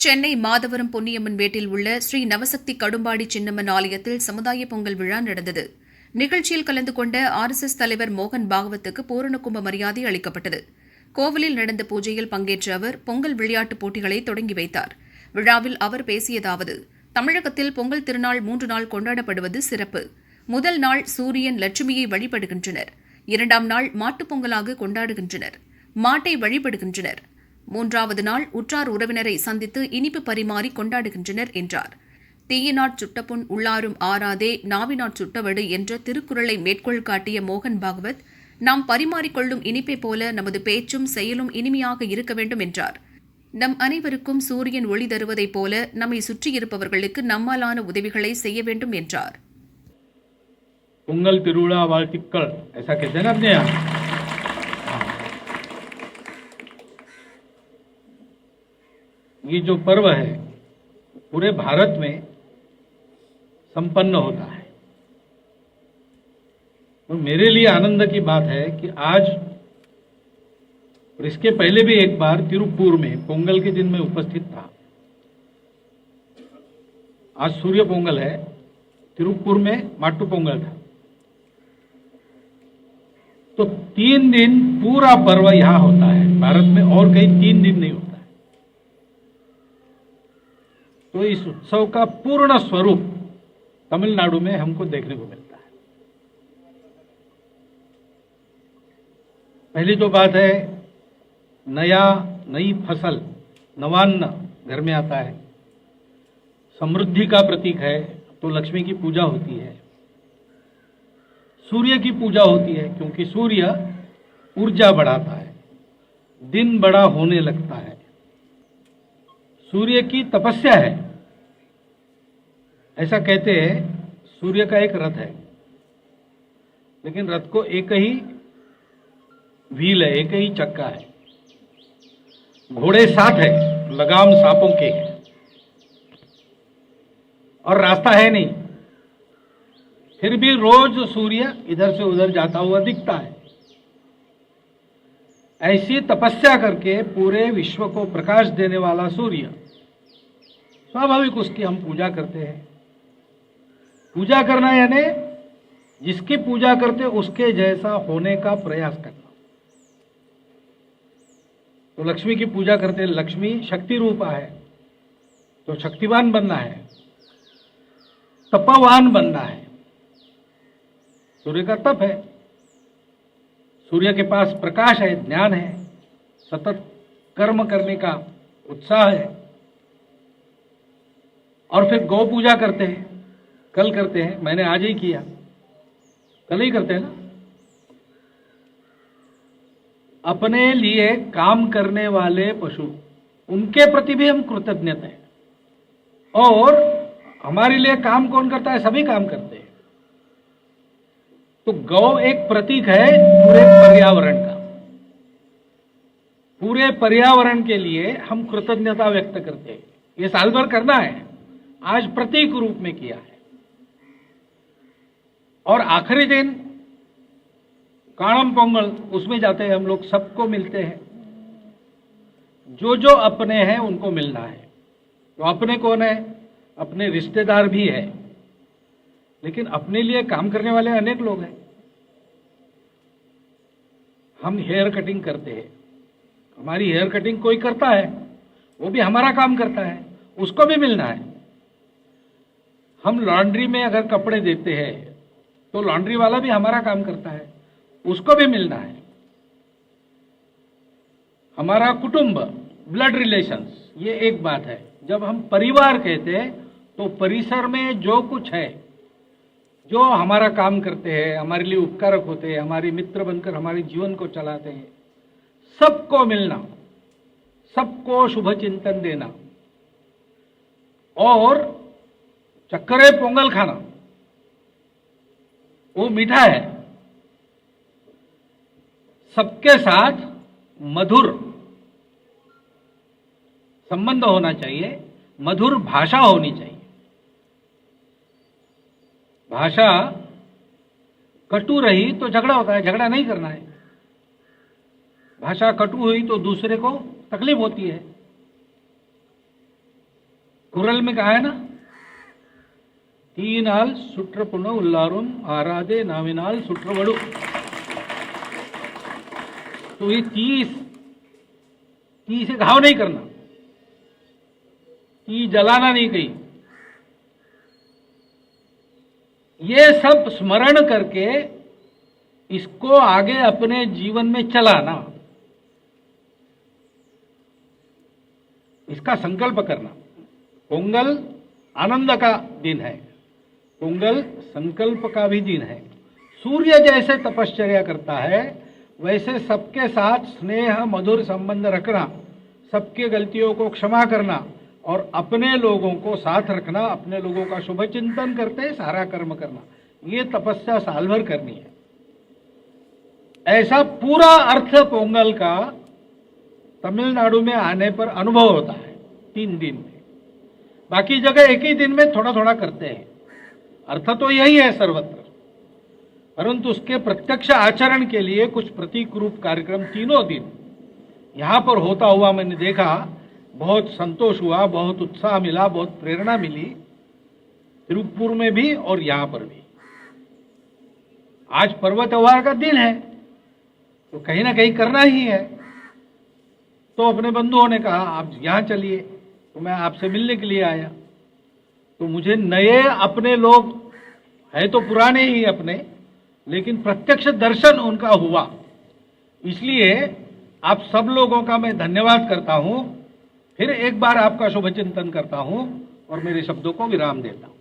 சென்னை மாதவரம் பொன்னியம்மன் மேட்டில் உள்ள ஸ்ரீ நவசக்தி கடும்பாடி சின்னம்மன் ஆலயத்தில் சமுதாய பொங்கல் விழா நடந்தது. நிகழ்ச்சியில் கலந்து கொண்ட RSS தலைவர் மோகன் பாகவத்துக்கு பூரணகும்ப மரியாதை அளிக்கப்பட்டது. கோவிலில் நடந்த பூஜையில் பங்கேற்ற அவர் பொங்கல் விளையாட்டுப் போட்டிகளை தொடங்கி வைத்தார். விழாவில் அவர் பேசியதாவது: தமிழகத்தில் பொங்கல் திருநாள் 3 நாள் கொண்டாடப்படுவது சிறப்பு. முதல் நாள் சூரியன் லட்சுமியை வழிபடுகின்றனர். 2ஆம் நாள் மாட்டுப் பொங்கலாக கொண்டாடுகின்றனர். மாட்டை வழிபடுகின்றனர். 3வது நாள் உற்றார் உறவினரை சந்தித்து இனிப்பு பரிமாறி கொண்டாடுகின்றனர் என்றார். தீயினாற் சுட்டப்புண் உள்ளாரும் ஆறாதே நாவினாற் சுட்டவடு என்ற திருக்குறளை மேற்கோள் காட்டிய மோகன் பாகவத், நாம் பரிமாறிக்கொள்ளும் இனிப்பை போல நமது பேச்சும் செயலும் இனிமையாக இருக்க வேண்டும் என்றார். நம் அனைவருக்கும் சூரியன் ஒளி தருவதைப் போல நம்மை சுற்றியிருப்பவர்களுக்கு நம்மாலான உதவிகளை செய்ய வேண்டும் என்றார். பொங்கல் திருவிழா வாழ்த்துக்கள். ऐसा कहते हैं ना अपने यहाँ. ये जो पर्व है पूरे भारत में संपन्न होता है. तो मेरे लिए आनंद की बात है कि आज और इसके पहले भी एक बार तिरुप्पुर में पोंगल के दिन में उपस्थित था. आज सूर्य पोंगल है, तिरुप्पुर में माट्टू पोंगल था. तो 3 दिन पूरा पर्व यहां होता है. भारत में और कहीं 3 दिन नहीं होता है. तो इस उत्सव का पूर्ण स्वरूप तमिलनाडु में हमको देखने को मिलता है. पहली तो बात है, नई फसल, नवान्न घर में आता है. समृद्धि का प्रतीक है, तो लक्ष्मी की पूजा होती है. सूर्य की पूजा होती है, क्योंकि सूर्य ऊर्जा बढ़ाता है, दिन बड़ा होने लगता है. सूर्य की तपस्या है. ऐसा कहते हैं सूर्य का एक रथ है, लेकिन रथ को एक ही व्हील है, एक ही चक्का है. घोड़े 7 है, लगाम सांपों के है, और रास्ता है नहीं. फिर भी रोज सूर्य इधर से उधर जाता हुआ दिखता है. ऐसी तपस्या करके पूरे विश्व को प्रकाश देने वाला सूर्य, स्वाभाविक उसकी हम पूजा करते हैं. पूजा करना यानी जिसकी पूजा करते उसके जैसा होने का प्रयास करना. तो लक्ष्मी की पूजा करते, लक्ष्मी शक्ति रूप है, तो शक्तिवान बनना है, तपवान बनना है. सूर्य का तप है, सूर्य के पास प्रकाश है, ज्ञान है, सतत कर्म करने का उत्साह है. और फिर गौ पूजा करते हैं, कल करते हैं, मैंने आज ही किया, कल ही करते हैं ना. अपने लिए काम करने वाले पशु, उनके प्रति भी हम कृतज्ञ हैं. और हमारे लिए काम कौन करता है? सभी काम करते हैं. तो गौ एक प्रतीक है पूरे पर्यावरण का. पूरे पर्यावरण के लिए हम कृतज्ञता व्यक्त करते हैं. ये साल भर करना है, आज प्रतीक रूप में किया है. और आखिरी दिन काणम पोंगल, उसमें जाते हैं हम लोग, सबको मिलते हैं. जो जो अपने हैं उनको मिलना है. तो अपने कौन है? अपने रिश्तेदार भी है, लेकिन अपने लिए काम करने वाले अनेक लोग हैं. हम हेयर कटिंग करते हैं, हमारी हेयर कटिंग कोई करता है, वो भी हमारा काम करता है, उसको भी मिलना है. हम लॉन्ड्री में अगर कपड़े देते हैं तो लॉन्ड्री वाला भी हमारा काम करता है, उसको भी मिलना है. हमारा कुटुंब, ब्लड रिलेशंस, ये एक बात है. जब हम परिवार कहते हैं तो परिसर में जो कुछ है, जो हमारा काम करते हैं, हमारे लिए उपकारक होते हैं, हमारे मित्र बनकर हमारे जीवन को चलाते हैं, सबको मिलना, सबको शुभ चिंतन देना. और चक्करे पोंगल खाना, वो मीठा है. सबके साथ मधुर संबंध होना चाहिए, मधुर भाषा होनी चाहिए. भाषा कटु रही तो झगड़ा होता है, झगड़ा नहीं करना है. भाषा कटु हुई तो दूसरे को तकलीफ होती है. कुरल में कहा है ना, तीनाल सुट्रपुण उल्लारुम आराधे नाविनाल सुट्रवड़ु। तो ये ती से घाव नहीं करना, ती जलाना नहीं कहीं, ये सब स्मरण करके इसको आगे अपने जीवन में चलाना, इसका संकल्प करना। पोंगल आनंद का दिन है, पोंगल संकल्प का भी दिन है। सूर्य जैसे तपश्चर्या करता है वैसे सबके साथ स्नेह मधुर संबंध रखना, सबके गलतियों को क्षमा करना और अपने लोगों को साथ रखना, अपने लोगों का शुभ चिंतन करते सारा कर्म करना, ये तपस्या साल भर करनी है। ऐसा पूरा अर्थ पोंगल का तमिलनाडु में आने पर अनुभव होता है 3 दिन में। बाकी जगह एक ही दिन में थोड़ा थोड़ा करते हैं। अर्थ तो यही है सर्वत्र, परंतु उसके प्रत्यक्ष आचरण के लिए कुछ प्रतीक रूप कार्यक्रम 3 दिन यहां पर होता हुआ मैंने देखा। बहुत संतोष हुआ, बहुत उत्साह मिला, बहुत प्रेरणा मिली, तिरुप्पुर में भी और यहां पर भी। आज पर्व त्योहार का दिन है तो कहीं ना कहीं करना ही है। तो अपने बंधुओं ने कहा आप यहां चलिए, तो मैं आपसे मिलने के लिए आया। तो मुझे नए अपने लोग है तो पुराने ही अपने, लेकिन प्रत्यक्ष दर्शन उनका हुआ, इसलिए आप सब लोगों का मैं धन्यवाद करता हूं। फिर एक बार आपका शुभ चिंतन करता हूं और मेरे शब्दों को विराम देता हूं।